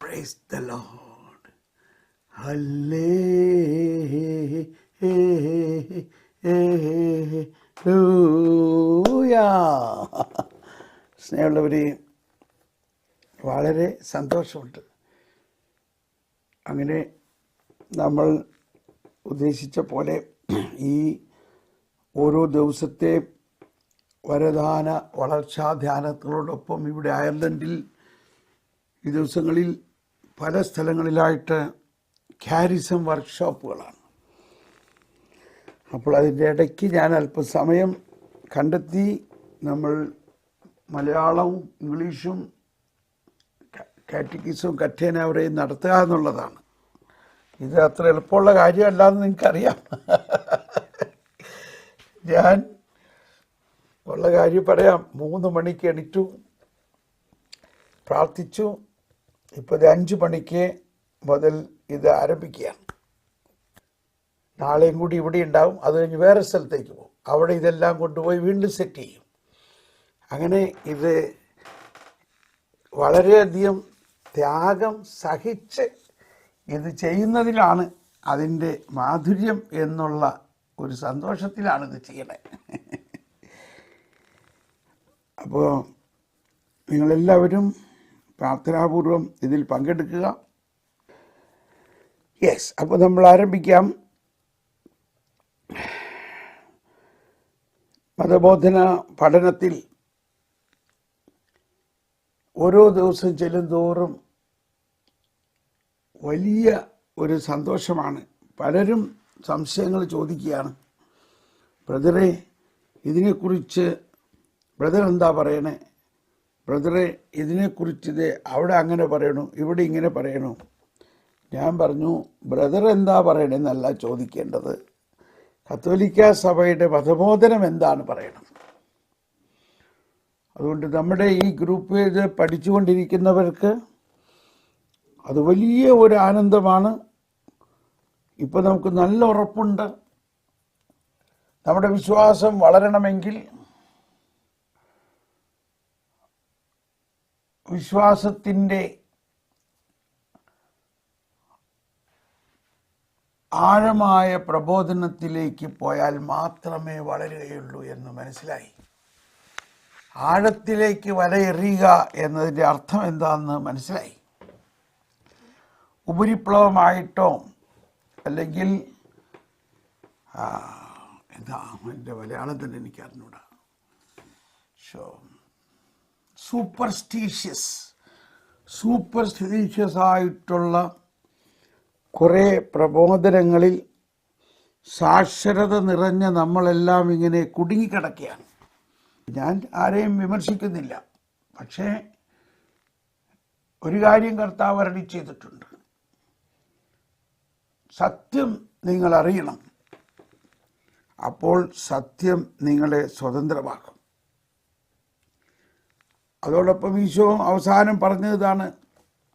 Praise the Lord. Hallelujah. സ്നേഹമുള്ളവരെ, വളരെ സന്തോഷമുണ്ട്. അങ്ങനെ നമ്മൾ ഉദ്ദേശിച്ച പോലെ ഈ ഓരോ ദിവസത്തെ വരദാന വളർച്ചാ ധ്യാനങ്ങളോടൊപ്പം ഇവിടെ അയർലൻഡിൽ ഈ ദിവസങ്ങളിൽ പല സ്ഥലങ്ങളിലായിട്ട് ക്യാരിസം വർക്ക്ഷോപ്പുകളാണ്. അപ്പോൾ അതിൻ്റെ ഇടയ്ക്ക് ഞാൻ അല്പസമയം കണ്ടെത്തി നമ്മൾ മലയാളവും ഇംഗ്ലീഷും കാറ്റക്കിസവും കറ്റേനവരെയും നടത്തുക എന്നുള്ളതാണ്. ഇത് അത്ര എളുപ്പമുള്ള കാര്യമല്ലാന്ന് നിങ്ങൾക്കറിയാം. ഞാൻ ഉള്ള കാര്യം പറയാം. 3 മണിക്ക് എണീറ്റു, പ്രാർത്ഥിച്ചു. ഇപ്പോൾ 5 മണിക്ക് മുതൽ ഇത് ആരംഭിക്കുകയാണ്. നാളെയും കൂടി ഇവിടെ ഉണ്ടാവും. അത് കഴിഞ്ഞ് വേറെ സ്ഥലത്തേക്ക് പോകും. അവിടെ ഇതെല്ലാം കൊണ്ടുപോയി വീണ്ടും സെറ്റ് ചെയ്യും. അങ്ങനെ ഇത് വളരെയധികം ത്യാഗം സഹിച്ച് ഇത് ചെയ്യുന്നതിലാണ് അതിൻ്റെ മാധുര്യം എന്നുള്ള ഒരു സന്തോഷത്തിലാണ് ഇത് ചെയ്യണേ. അപ്പോൾ നിങ്ങളെല്ലാവരും പ്രാർത്ഥനാപൂർവം ഇതിൽ പങ്കെടുക്കുക. യെസ്, അപ്പോൾ നമ്മൾ ആരംഭിക്കാം. മതബോധന പഠനത്തിൽ ഓരോ ദിവസം ചെല്ലുന്തോറും വലിയ ഒരു സന്തോഷമാണ്. പലരും സംശയങ്ങൾ ചോദിക്കുകയാണ്. ബ്രദറെ, ഇതിനെക്കുറിച്ച് ബ്രദർ എന്താ പറയണേ? ബ്രദറെ, ഇതിനെക്കുറിച്ച് ഇത് അവിടെ അങ്ങനെ പറയണു, ഇവിടെ ഇങ്ങനെ പറയണു. ഞാൻ പറഞ്ഞു, ബ്രദർ എന്താ പറയണെന്നല്ല ചോദിക്കേണ്ടത്, കത്തോലിക്ക സഭയുടെ മതബോധനം എന്താണ് പറയണത്. അതുകൊണ്ട് നമ്മുടെ ഈ ഗ്രൂപ്പ് ഇത് പഠിച്ചുകൊണ്ടിരിക്കുന്നവർക്ക് അത് വലിയ ഒരു ആനന്ദമാണ്. ഇപ്പം നമുക്ക് നല്ല ഉറപ്പുണ്ട്, നമ്മുടെ വിശ്വാസം വളരണമെങ്കിൽ വിശ്വാസത്തിൻ്റെ ആഴമായ പ്രബോധനത്തിലേക്ക് പോയാൽ മാത്രമേ വളരുകയുള്ളൂ എന്ന് മനസ്സിലായി. ആഴത്തിലേക്ക് വലയെറിയുക എന്നതിൻ്റെ അർത്ഥം എന്താണെന്ന് മനസ്സിലായി. ഉപരിപ്ലവമായിട്ടോ അല്ലെങ്കിൽ എന്താ എൻ്റെ മലയാളം തന്നെ എനിക്ക് അറിഞ്ഞൂടാ, സൂപ്പർസ്റ്റിഷ്യസ് ആയിട്ടുള്ള കുറേ പ്രബോധനങ്ങളിൽ സാക്ഷരത നിറഞ്ഞ നമ്മളെല്ലാം ഇങ്ങനെ കുടുങ്ങിക്കിടക്കുകയാണ്. ഞാൻ ആരെയും വിമർശിക്കുന്നില്ല, പക്ഷേ ഒരു കാര്യം കർത്താവ് അരുളി ചെയ്തിട്ടുണ്ട്. സത്യം നിങ്ങൾ അറിയണം, അപ്പോൾ സത്യം നിങ്ങളെ സ്വതന്ത്രമാക്കും. അതോടൊപ്പം ഈശോ അവസാനം പറഞ്ഞതാണ്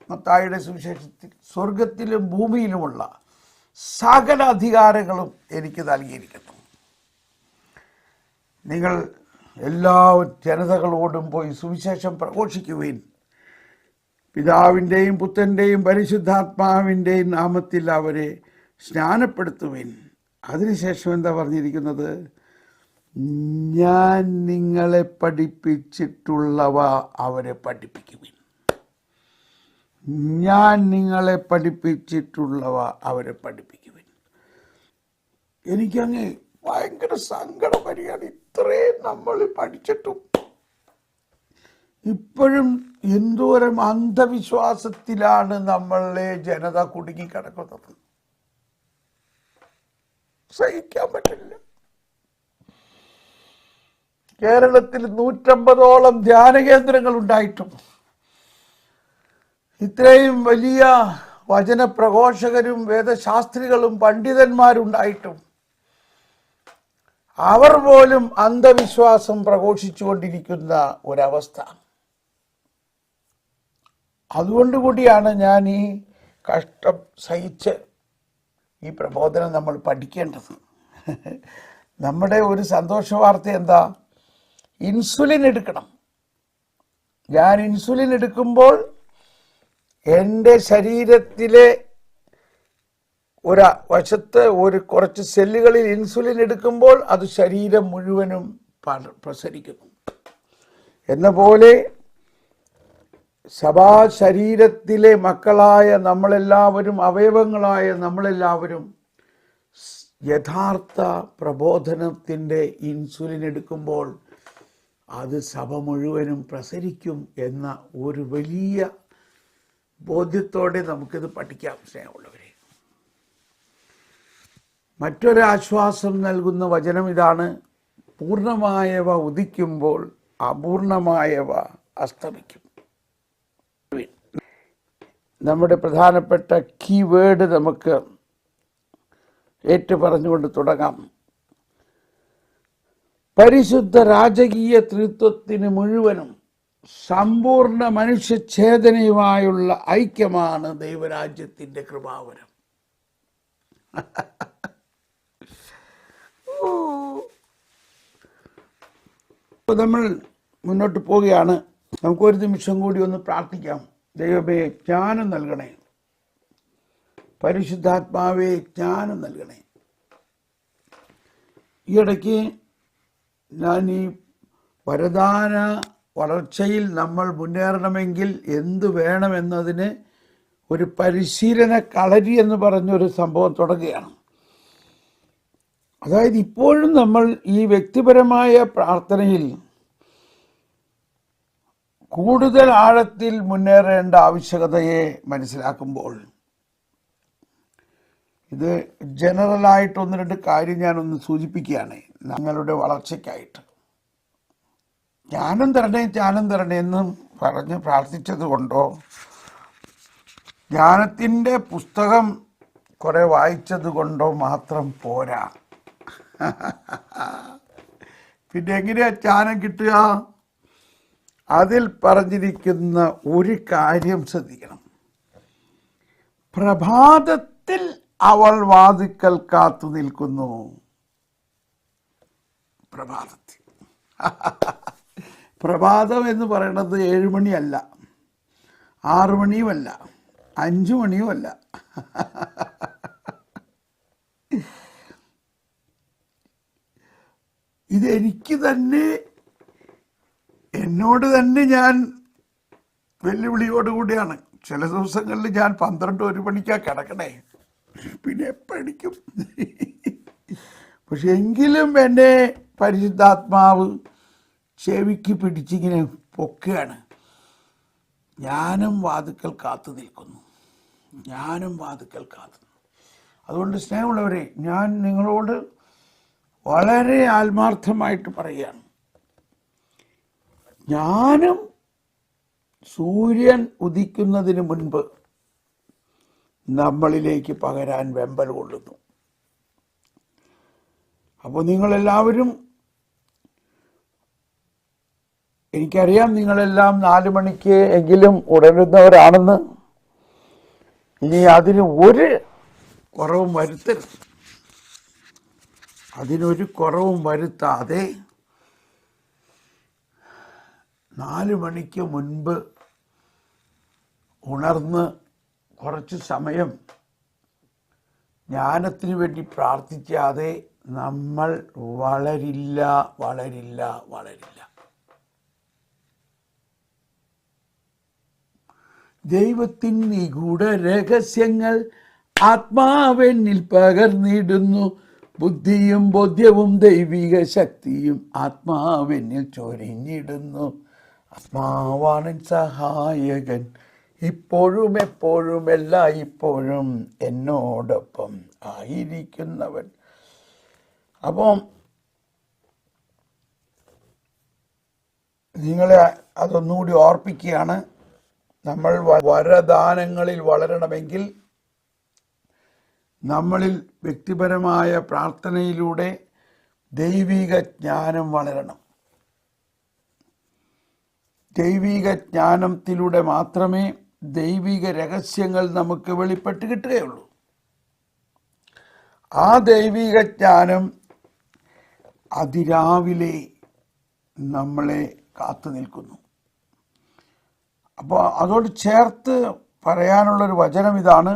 മത്തായിയുടെ സുവിശേഷത്തിൽ, സ്വർഗത്തിലും ഭൂമിയിലുമുള്ള സകല അധികാരങ്ങളും എനിക്ക് നൽകിയിരിക്കുന്നു. നിങ്ങൾ എല്ലാ ജനതകളോടും പോയി സുവിശേഷം പ്രഘോഷിക്കുവിൻ, പിതാവിൻ്റെയും പുത്രൻ്റെയും പരിശുദ്ധാത്മാവിൻ്റെയും നാമത്തിൽ അവരെ സ്നാനപ്പെടുത്തുവിൻ. അതിനുശേഷം എന്താ പറഞ്ഞിരിക്കുന്നത്? ഞാൻ നിങ്ങളെ പഠിപ്പിച്ചിട്ടുള്ളവ അവരെ പഠിപ്പിക്കുവിൻ. ഞാൻ നിങ്ങളെ പഠിപ്പിച്ചിട്ടുള്ളവ അവരെ പഠിപ്പിക്കുവിൻ. എനിക്കങ്ങ് ഭയങ്കര സങ്കടം വരികയാണ്. ഇത്രയും നമ്മൾ പഠിച്ചിട്ടും ഇപ്പോഴും എന്തോരം അന്ധവിശ്വാസത്തിലാണ് നമ്മളെ ജനത കുടുങ്ങിക്കിടക്കുന്നത്. സഹിക്കാൻ പറ്റില്ല. കേരളത്തിൽ 150ഓളം ധ്യാന കേന്ദ്രങ്ങൾ ഉണ്ടായിട്ടും ഇത്രയും വലിയ വചനപ്രഘോഷകരും വേദശാസ്ത്രികളും പണ്ഡിതന്മാരുണ്ടായിട്ടും അവർ പോലും അന്ധവിശ്വാസം പ്രഘോഷിച്ചുകൊണ്ടിരിക്കുന്ന ഒരവസ്ഥ. അതുകൊണ്ടുകൂടിയാണ് ഞാൻ ഈ കഷ്ടം സഹിച്ച് ഈ പ്രബോധനം നമ്മൾ പഠിക്കേണ്ടത്. നമ്മുടെ ഒരു സന്തോഷ വാർത്ത എന്താ? ഇൻസുലിൻ എടുക്കണം. ഞാൻ ഇൻസുലിൻ എടുക്കുമ്പോൾ എൻ്റെ ശരീരത്തിലെ ഒരു വശത്ത് കുറച്ച് സെല്ലുകളിൽ ഇൻസുലിൻ എടുക്കുമ്പോൾ അത് ശരീരം മുഴുവനും പ്രസരിക്കുന്നു. എന്ന പോലെ സഭാ ശരീരത്തിലെ മക്കളായ നമ്മളെല്ലാവരും, അവയവങ്ങളായ നമ്മളെല്ലാവരും യഥാർത്ഥ പ്രബോധനത്തിൻ്റെ ഇൻസുലിൻ എടുക്കുമ്പോൾ അത് സഭ മുഴുവനും പ്രസരിക്കും എന്ന ഒരു വലിയ ബോധ്യത്തോടെ നമുക്കിത് പഠിക്കാം. സ്നേഹമുള്ളവരെ, മറ്റൊരാശ്വാസം നൽകുന്ന വചനം ഇതാണ്: പൂർണ്ണമായവ ഉദിക്കുമ്പോൾ അപൂർണമായവ അസ്തമിക്കും. നമ്മുടെ പ്രധാനപ്പെട്ട കീവേഡ് നമുക്ക് ഏറ്റുപറഞ്ഞുകൊണ്ട് തുടങ്ങാം. പരിശുദ്ധ രാജകീയ ത്രിത്വത്തിന് മുഴുവനും സമ്പൂർണ്ണ മനുഷ്യഛേദനയുമായുള്ള ഐക്യമാണ് ദൈവരാജ്യത്തിൻ്റെ കൃപാവരം. നമ്മൾ മുന്നോട്ട് പോവുകയാണ്. നമുക്കൊരു നിമിഷം കൂടി ഒന്ന് പ്രാർത്ഥിക്കാം. ദൈവമേ, ജ്ഞാനം നൽകണേ. പരിശുദ്ധാത്മാവേ, ജ്ഞാനം നൽകണേ. ഈയിടയ്ക്ക് ഞാൻ ഈ വരദാന വളർച്ചയിൽ നമ്മൾ മുന്നേറണമെങ്കിൽ എന്തു വേണമെന്നതിന് ഒരു പരിശീലന കളരി എന്ന് പറഞ്ഞൊരു സംഭവം തുടങ്ങുകയാണ്. അതായത് ഇപ്പോഴും നമ്മൾ ഈ വ്യക്തിപരമായ പ്രാർത്ഥനയിൽ കൂടുതൽ ആഴത്തിൽ മുന്നേറേണ്ട ആവശ്യകതയെ മനസ്സിലാക്കുമ്പോൾ, ഇത് ജനറലായിട്ട് ഒന്ന് രണ്ട് കാര്യം ഞാനൊന്ന് സൂചിപ്പിക്കുകയാണ് ഞങ്ങളുടെ വളർച്ചയ്ക്കായിട്ട്. ജ്ഞാനം തരണേ, ജ്ഞാനം തരണേ എന്നും പറഞ്ഞ് പ്രാർത്ഥിച്ചത് കൊണ്ടോ, ജ്ഞാനത്തിൻ്റെ പുസ്തകം കുറെ വായിച്ചത് കൊണ്ടോ മാത്രം പോരാ. പിന്നെ എങ്ങനെയാ ജ്ഞാനം കിട്ടുക? അതിൽ പറഞ്ഞിരിക്കുന്ന ഒരു കാര്യം ശ്രദ്ധിക്കണം. പ്രഭാതത്തിൽ അവൾ വാതിക്കൽ കാത്തു നിൽക്കുന്നു. പ്രഭാതത്തിൽ. പ്രഭാതം എന്ന് പറയുന്നത് 7 മണിയല്ല, 6 മണിയുമല്ല, 5 മണിയുമല്ല. ഇതെനിക്ക് തന്നെ, എന്നോട് തന്നെ ഞാൻ വെല്ലുവിളിയോടുകൂടിയാണ്. ചില ദിവസങ്ങളിൽ ഞാൻ 12-1 മണിക്കാണ് കിടക്കണേ, പിന്നെ എപ്പോഴേക്കും. പക്ഷെ എങ്കിലും എൻ്റെ പരിശുദ്ധാത്മാവ് ചെവിക്ക് പിടിച്ചിങ്ങനെ പൊക്കുകയാണ്. ജ്ഞാനം വാതിക്കൽ കാത്തു നിൽക്കുന്നു, ജ്ഞാനം വാതിക്കൽ കാത്തു. അതുകൊണ്ട് സ്നേഹമുള്ളവരെ, ഞാൻ നിങ്ങളോട് വളരെ ആത്മാർത്ഥമായിട്ട് പറയുകയാണ്, ജ്ഞാനം സൂര്യൻ ഉദിക്കുന്നതിന് മുൻപ് നമ്മളിലേക്ക് പകരാൻ വെമ്പൽ കൊള്ളുന്നു. അപ്പോൾ നിങ്ങളെല്ലാവരും, എനിക്കറിയാം നിങ്ങളെല്ലാം 4 മണിക്ക് എങ്കിലും ഉണരുന്നവരാണെന്ന്. ഇനി അതിന് ഒരു കുറവും വരുത്തരുത്. അതിനൊരു കുറവും വരുത്താതെ 4 മണിക്ക് മുൻപ് ഉണർന്ന് കുറച്ച് സമയം ജ്ഞാനത്തിന് വേണ്ടി പ്രാർത്ഥിക്കാതെ നമ്മൾ വളരില്ല, വളരില്ല, വളരില്ല. ദൈവത്തിൻ നിഗൂഢ രഹസ്യങ്ങൾ ആത്മാവെന്നിൽ പകർന്നിടുന്നു. ബുദ്ധിയും ബോധ്യവും ദൈവിക ശക്തിയും ആത്മാവെന്നിൽ ചൊരിഞ്ഞിടുന്നു. ആത്മാവാണ് സഹായകൻ, ഇപ്പോഴും എപ്പോഴും എല്ലായ്പ്പോഴും എന്നോടൊപ്പം ആയിരിക്കുന്നവൻ. അപ്പം നിങ്ങളെ അതൊന്നുകൂടി ഓർപ്പിക്കുകയാണ്. നമ്മൾ വരദാനങ്ങളിൽ വളരണമെങ്കിൽ നമ്മളിൽ വ്യക്തിപരമായ പ്രാർത്ഥനയിലൂടെ ദൈവിക ജ്ഞാനം വളരണം. ദൈവിക ജ്ഞാനത്തിലൂടെ മാത്രമേ ദൈവിക രഹസ്യങ്ങൾ നമുക്ക് വെളിപ്പെട്ട് കിട്ടുകയുള്ളൂ. ആ ദൈവിക ജ്ഞാനം അതിരാവിലെ നമ്മളെ കാത്തു നിൽക്കുന്നു. അപ്പോൾ അതോട് ചേർത്ത് പറയാനുള്ളൊരു വചനം ഇതാണ്.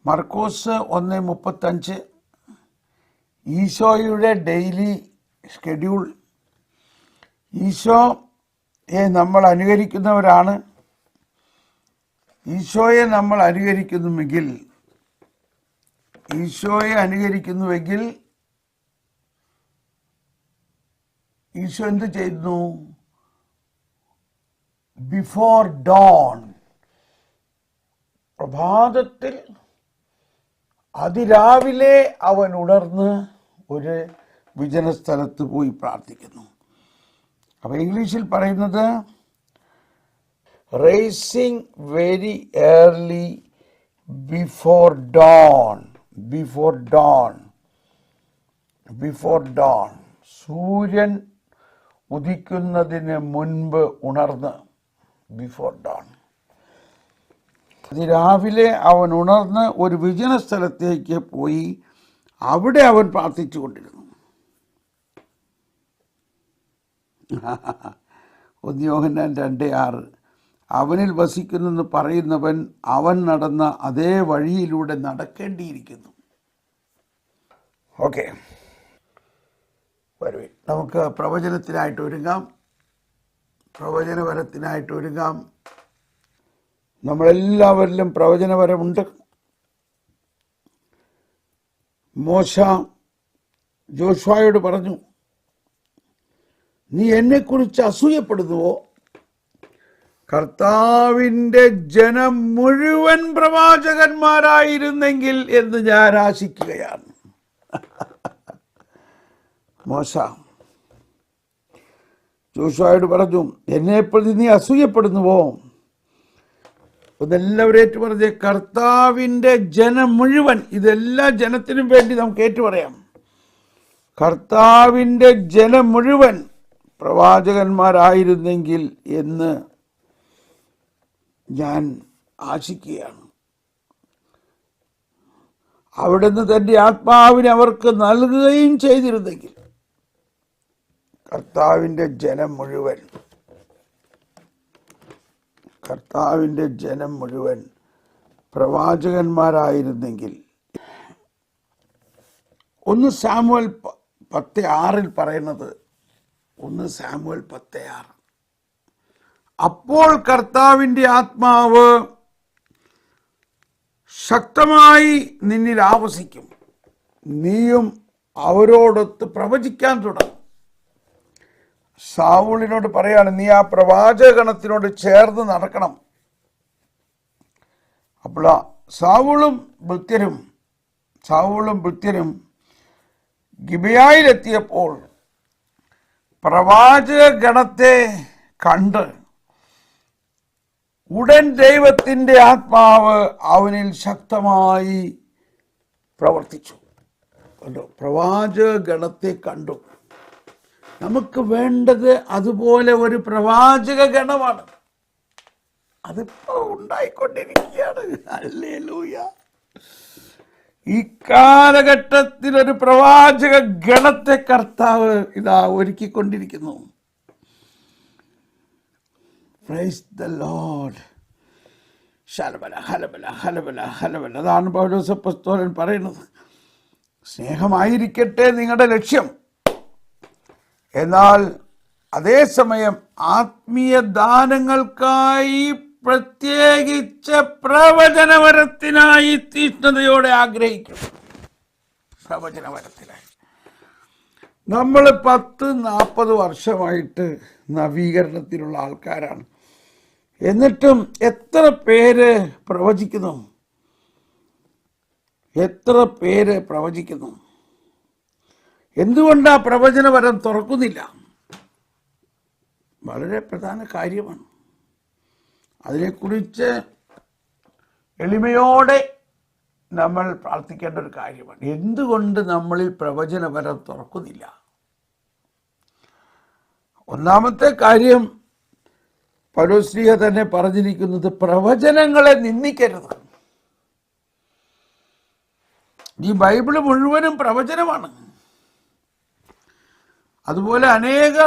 മർക്കോസ് 1:35. ഈശോയുടെ ഡെയിലി ഷെഡ്യൂൾ. ഈശോയെ നമ്മൾ അനുകരിക്കുന്നവരാണ്. ഈശോയെ നമ്മൾ അനുകരിക്കുന്നുവെങ്കിൽ ഈശോ എന്ത് ചെയ്യുന്നു? ബിഫോർ ഡോൺ, പ്രഭാതത്തിൽ അതിരാവിലെ അവൻ ഉണർന്ന് ഒരു വിജനസ്ഥലത്ത് പോയി പ്രാർത്ഥിക്കുന്നു. അപ്പോൾ ഇംഗ്ലീഷിൽ പറയുന്നത് rising very early before dawn. സൂര്യൻ ഉദിക്കുന്നതിന് മുൻപ് ഉണർന്ന്, ബിഫോർ ഡോൺ. അതിരാവിലെ അവൻ ഉണർന്ന് ഒരു വിജന സ്ഥലത്തേക്ക് പോയി അവിടെ അവൻ പ്രാർത്ഥിച്ചു കൊണ്ടിരുന്നു. 1 യോഹന്നാൻ 2:6. അവനിൽ വസിക്കുന്നെന്ന് പറയുന്നവൻ അവൻ നടന്ന അതേ വഴിയിലൂടെ നടക്കേണ്ടിയിരിക്കുന്നു. ഓക്കെ, വരുവേ, നമുക്ക് പ്രവചനത്തിനായിട്ട് ഒരുങ്ങാം. പ്രവചനപരത്തിനായിട്ട് ഒരുങ്ങാം. നമ്മളെല്ലാവരിലും പ്രവചനപരമുണ്ട്. മോശ ജോഷുവയോട് പറഞ്ഞു, നീ എന്നെക്കുറിച്ച് അസൂയപ്പെടുന്നുവോ? കർത്താവിൻ്റെ ജനം മുഴുവൻ പ്രവാചകന്മാരായിരുന്നെങ്കിൽ എന്ന് ഞാൻ ആശിക്കുകയാണ്. മോശ ജോഷുവയോട് പറഞ്ഞു, എന്നെപ്രതി നീ അസൂയപ്പെടുന്നുവോ? ഇതെല്ലാവരും ഏറ്റു പറഞ്ഞ്, കർത്താവിൻ്റെ ജനം മുഴുവൻ. ഇതെല്ലാ ജനത്തിനും വേണ്ടി നമുക്ക് ഏറ്റുപറയാം. കർത്താവിൻ്റെ ജനം മുഴുവൻ പ്രവാചകന്മാരായിരുന്നെങ്കിൽ എന്ന് ഞാൻ ആശിക്കുകയാണ്. അവിടുന്ന് തൻ്റെ ആത്മാവിനെ അവർക്ക് നൽകുകയും ചെയ്തിരുന്നെങ്കിൽ കർത്താവിൻ്റെ ജനം മുഴുവൻ പ്രവാചകന്മാരായിരുന്നെങ്കിൽ. 1 സാമുവേൽ 10:6 പറയുന്നത്, 1 സാമുവേൽ 10:6, അപ്പോൾ കർത്താവിൻ്റെ ആത്മാവ് ശക്തമായി നിന്നിൽ ആവസിക്കും, നീയും അവരോടൊത്ത് പ്രവചിക്കാൻ തുടങ്ങും. സാവൂളിനോട് പറയാണ്, നീ ആ പ്രവാചകഗണത്തിനോട് ചേർന്ന് നടക്കണം. അപ്പോൾ സാവൂളും ഭൃത്യരും ഗിബെയയിലെത്തിയപ്പോൾ പ്രവാചകഗണത്തെ കണ്ട് ഉടൻ ദൈവത്തിൻ്റെ ആത്മാവ് അവനിൽ ശക്തമായി പ്രവർത്തിച്ചു. പ്രവാചകഗണത്തെ കണ്ടു. നമുക്ക് വേണ്ടത് അതുപോലെ ഒരു പ്രവാചക ഗണമാണ്. അതിപ്പോ ഉണ്ടായിക്കൊണ്ടിരിക്കുകയാണ്. ഹല്ലേലൂയ. ഈ കാലഘട്ടത്തിൽ ഒരു പ്രവാചക ഗണത്തെ കർത്താവ് ഇതാ ഒരുക്കിക്കൊണ്ടിരിക്കുന്നു. Praise the Lord. ഹലബല ഹലബല ഹലബല ഹലബല. അതാണ് പൗലോസ് അപ്പോസ്തലൻ പറയുന്നത്. സ്നേഹമായിരിക്കട്ടെ നിങ്ങളുടെ ലക്ഷ്യം. എന്നാൽ അതേസമയം ആത്മീയ ദാനങ്ങൾക്കായി, പ്രത്യേകിച്ച് പ്രവചനവരത്തിനായി തീഷ്ണതയോടെ ആഗ്രഹിക്കും. പ്രവചനവരത്തിനായി നമ്മൾ 10-40 വർഷമായിട്ട് നവീകരണത്തിലുള്ള ആൾക്കാരാണ്. എന്നിട്ടും എത്ര പേര് പ്രവചിക്കുന്നു? എന്തുകൊണ്ടാ പ്രവചനവരം തുറക്കുന്നില്ല? വളരെ പ്രധാന കാര്യമാണ്. അതിനെക്കുറിച്ച് എളിമയോടെ നമ്മൾ പ്രാർത്ഥിക്കേണ്ട ഒരു കാര്യമാണ്. എന്തുകൊണ്ട് നമ്മളിൽ പ്രവചനവരം തുറക്കുന്നില്ല? ഒന്നാമത്തെ കാര്യം, പൗലോസ്ലീഹ തന്നെ പറഞ്ഞിരിക്കുന്നത്, പ്രവചനങ്ങളെ നിന്ദിക്കരുത്. ഈ ബൈബിള് മുഴുവനും പ്രവചനമാണ്. അതുപോലെ അനേക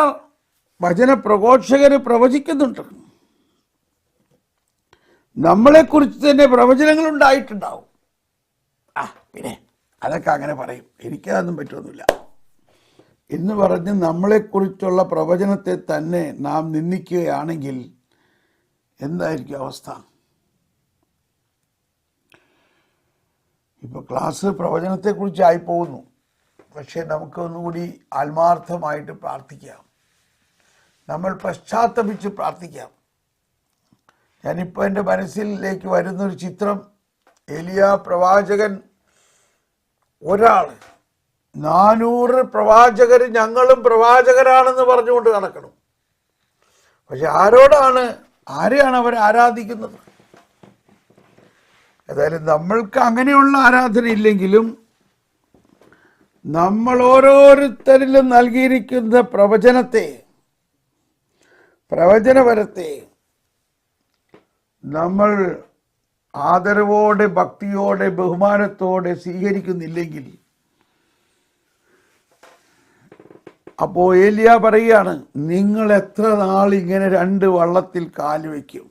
വചന പ്രഘോഷകർ പ്രവചിക്കുന്നുണ്ട്. നമ്മളെക്കുറിച്ച് തന്നെ പ്രവചനങ്ങൾ ഉണ്ടായിട്ടുണ്ടാവും. പിന്നെ അതൊക്കെ അങ്ങനെ പറയും, എനിക്കതൊന്നും പറ്റുമൊന്നുമില്ല എന്ന് പറഞ്ഞ് നമ്മളെക്കുറിച്ചുള്ള പ്രവചനത്തെ തന്നെ നാം നിന്ദിക്കുകയാണെങ്കിൽ എന്തായിരിക്കും അവസ്ഥ? ഇപ്പോൾ ക്ലാസ് പ്രവചനത്തെക്കുറിച്ചായി പോകുന്നു. പക്ഷേ നമുക്കൊന്നുകൂടി ആത്മാർത്ഥമായിട്ട് പ്രാർത്ഥിക്കാം. നമ്മൾ പശ്ചാത്തപിച്ച് പ്രാർത്ഥിക്കാം. ഞാനിപ്പോൾ എൻ്റെ മനസ്സിലേക്ക് വരുന്നൊരു ചിത്രം, ഏലിയാ പ്രവാചകൻ ഒരാൾ 400 പ്രവാചകർ ഞങ്ങളും പ്രവാചകരാണെന്ന് പറഞ്ഞുകൊണ്ട് നടക്കണം. പക്ഷെ ആരെയാണ് അവർ ആരാധിക്കുന്നത്? ഏതായാലും നമ്മൾക്ക് അങ്ങനെയുള്ള ആരാധന ഇല്ലെങ്കിലും നമ്മൾ ഓരോരുത്തരിലും നൽകിയിരിക്കുന്ന പ്രവചനപരത്തെ നമ്മൾ ആദരവോടെ, ഭക്തിയോടെ, ബഹുമാനത്തോടെ സ്വീകരിക്കുന്നില്ലെങ്കിൽ, അപ്പോൾ ഏലിയ പറയുകയാണ്, നിങ്ങൾ എത്ര നാളിങ്ങനെ 2 വള്ളത്തിൽ കാല് വയ്ക്കും?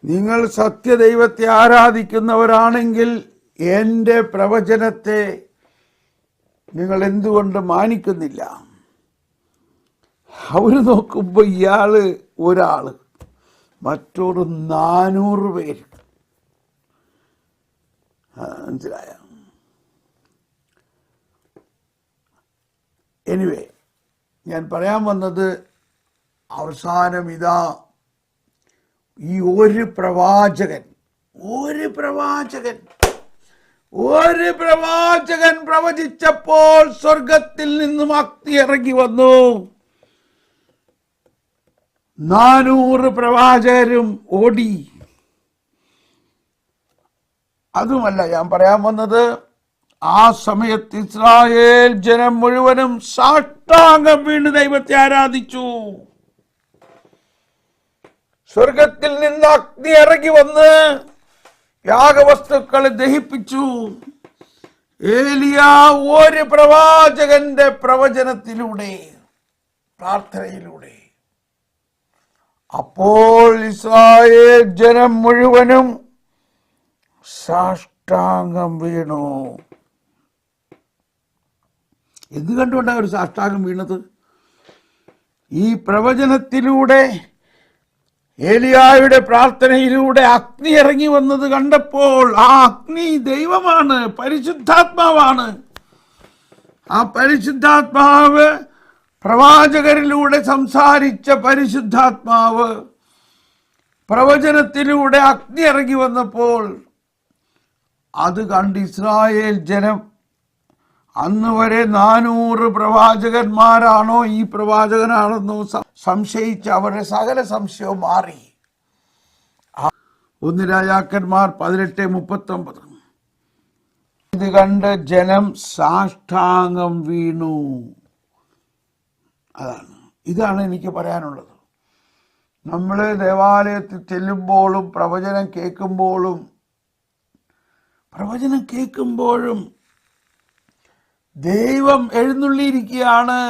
നിങ്ങൾ സത്യദൈവത്തെ ആരാധിക്കുന്നവരാണെങ്കിൽ എൻ്റെ പ്രവചനത്തെ നിങ്ങൾ എന്തുകൊണ്ട് മാനിക്കുന്നില്ല? അവർ നോക്കുമ്പോൾ ഇയാള് ഒരാള്, മറ്റൊരു 400 പേര്. മനസ്സിലായ? എനിവേ, ഞാൻ പറയാൻ വന്നത്, അവസാനം ഇതാ ഈ ഒരു പ്രവാചകൻ പ്രവചിച്ചപ്പോൾ സ്വർഗത്തിൽ നിന്നും അഗ്നി ഇറങ്ങി വന്നു. 400 പ്രവാചകരും ഓടി. അതുമല്ല ഞാൻ പറയാൻ വന്നത്, ആ സമയത്ത് ഇസ്രായേൽ ജനം മുഴുവനും സാഷ്ടാംഗം വീണ് ദൈവത്തെ ആരാധിച്ചു. സ്വർഗത്തിൽ നിന്ന് അഗ്നി ഇറങ്ങി വന്ന് യാഗവസ്തുക്കളെ ദഹിപ്പിച്ചു. ഏലിയ ഒരു പ്രവാചകന്റെ പ്രവചനത്തിലൂടെ, പ്രാർത്ഥനയിലൂടെ. അപ്പോൾ ഇസ്രായേൽ ജനം മുഴുവനും സാഷ്ടാംഗം വീണു. എന്ത് കണ്ടുകൊണ്ടാണ് ഒരു സാഷ്ടാംഗം വീണത്? ഈ പ്രവചനത്തിലൂടെ, ഏലിയായുടെ പ്രാർത്ഥനയിലൂടെ അഗ്നി ഇറങ്ങി വന്നത് കണ്ടപ്പോൾ, ആ അഗ്നി ദൈവമാണ്, പരിശുദ്ധാത്മാവാണ്. ആ പരിശുദ്ധാത്മാവ്, പ്രവാചകരിലൂടെ സംസാരിച്ച പരിശുദ്ധാത്മാവ്, പ്രവചനത്തിലൂടെ അഗ്നി ഇറങ്ങി വന്നപ്പോൾ അത് കണ്ട് ഇസ്രായേൽ ജനം, അന്ന് വരെ 400 പ്രവാചകന്മാരാണോ ഈ പ്രവാചകനാണെന്നോ സംശയിച്ച് അവരുടെ സകല സംശയവും മാറി. 1 രാജാക്കന്മാർ 18:39. ഇത് കണ്ട് ജനം സാഷ്ടാംഗം വീണു. ഇതാണ് എനിക്ക് പറയാനുള്ളത്. നമ്മൾ ദേവാലയത്തിൽ ചെല്ലുമ്പോഴും പ്രവചനം കേൾക്കുമ്പോഴും ദൈവം എഴുന്നള്ളിയിരിക്കുകയാണ്,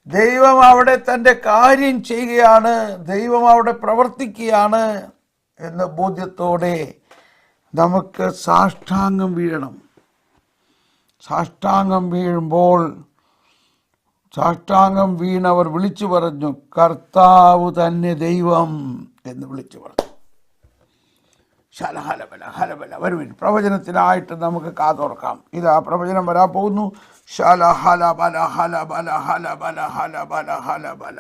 ദൈവം അവിടെ തൻ്റെ കാര്യം ചെയ്യുകയാണ്, ദൈവം അവിടെ പ്രവർത്തിക്കുകയാണ് എന്ന ബോധ്യത്തോടെ നമുക്ക് സാഷ്ടാംഗം വീഴണം. സാഷ്ടാംഗം വീണവർ വിളിച്ചു പറഞ്ഞു, കർത്താവ് തന്നെ ദൈവം എന്ന് വിളിച്ചു പറഞ്ഞു. ശലഹലബല ഹലബല. വരുവിൻ, പ്രവചനത്തിനായിട്ട് നമുക്ക് കാതോർക്കാം. ഇതാ പ്രവചനം വരാൻ പോകുന്നു. ശലഹലബല ഹലബല ഹലബല ഹലബല ഹലബല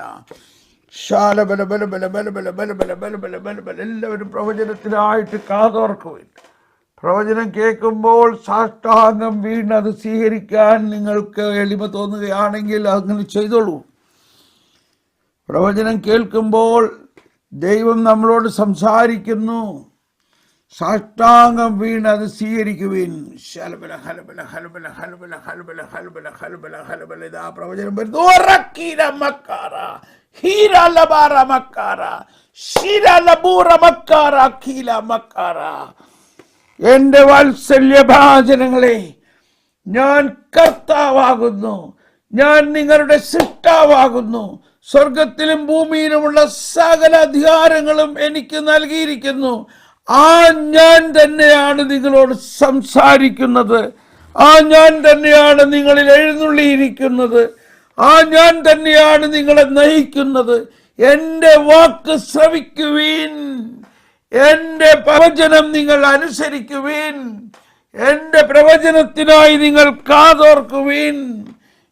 ശാലബല ബലബല ബലബല ബലബല ബലബല ബലബല. എല്ലാവരും പ്രവചനത്തിനായിട്ട് കാതോർക്കുവിൻ. പ്രവചനം കേൾക്കുമ്പോൾ സാഷ്ടാംഗം വീണത് സ്വീകരിക്കാൻ നിങ്ങൾക്ക് എളിമ തോന്നുകയാണെങ്കിൽ അങ്ങനെ ചെയ്തോളൂ. പ്രവചനം കേൾക്കുമ്പോൾ ദൈവം നമ്മളോട് സംസാരിക്കുന്നു, സാഷ്ടാംഗം വീണ് അത് സ്വീകരിക്കുവിൻ. ശലബല ഹലബല ഹലബല ഹലബല ഹലബല ഹലബല ഹലബല ഹലബല. ഇതാ പ്രവചനം വരുന്നു. എന്റെ വാത്സല്യഭാജനങ്ങളെ, ഞാൻ കർത്താവാകുന്നു, ഞാൻ നിങ്ങളുടെ സൃഷ്ടാവാകുന്നു. സ്വർഗത്തിലും ഭൂമിയിലുമുള്ള സകല അധികാരങ്ങളും എനിക്ക് നൽകിയിരിക്കുന്നു. ആ ഞാൻ തന്നെയാണ് നിങ്ങളോട് സംസാരിക്കുന്നത്. ആ ഞാൻ തന്നെയാണ് നിങ്ങളിൽ എഴുന്നള്ളിയിരിക്കുന്നത്. ആ ഞാൻ തന്നെയാണ് നിങ്ങളെ നയിക്കുന്നത്. എൻ്റെ വാക്ക് ശ്രവിക്കുവീൻ, എൻ്റെ പ്രവചനം നിങ്ങൾ അനുസരിക്കുവീൻ, എൻ്റെ പ്രവചനത്തിനായി നിങ്ങൾ കാതോർക്കുവീൻ.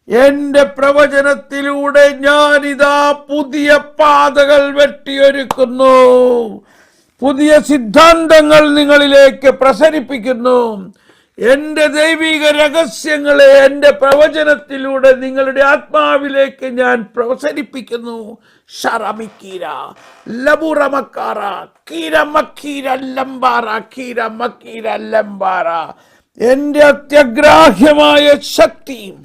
എൻ്റെ പ്രവചനത്തിലൂടെ ഞാനിതാ പുതിയ പാതകൾ വെട്ടിയൊരുക്കുന്നു, പുതിയ സിദ്ധാന്തങ്ങൾ നിങ്ങളിലേക്ക് പ്രസരിപ്പിക്കുന്നു. എൻ്റെ ദൈവിക രഹസ്യങ്ങളെ എൻ്റെ പ്രവചനത്തിലൂടെ നിങ്ങളുടെ ആത്മാവിലേക്ക് ഞാൻ പ്രസരിപ്പിക്കുന്നു. ഷറമിക്കീര ലബുറമക്കാര കീരമക്കീര ലംബാറ കീരമക്കീര ലംബാറ. എൻ്റെ അത്യഗ്രാഹ്യമായ ശക്തിയും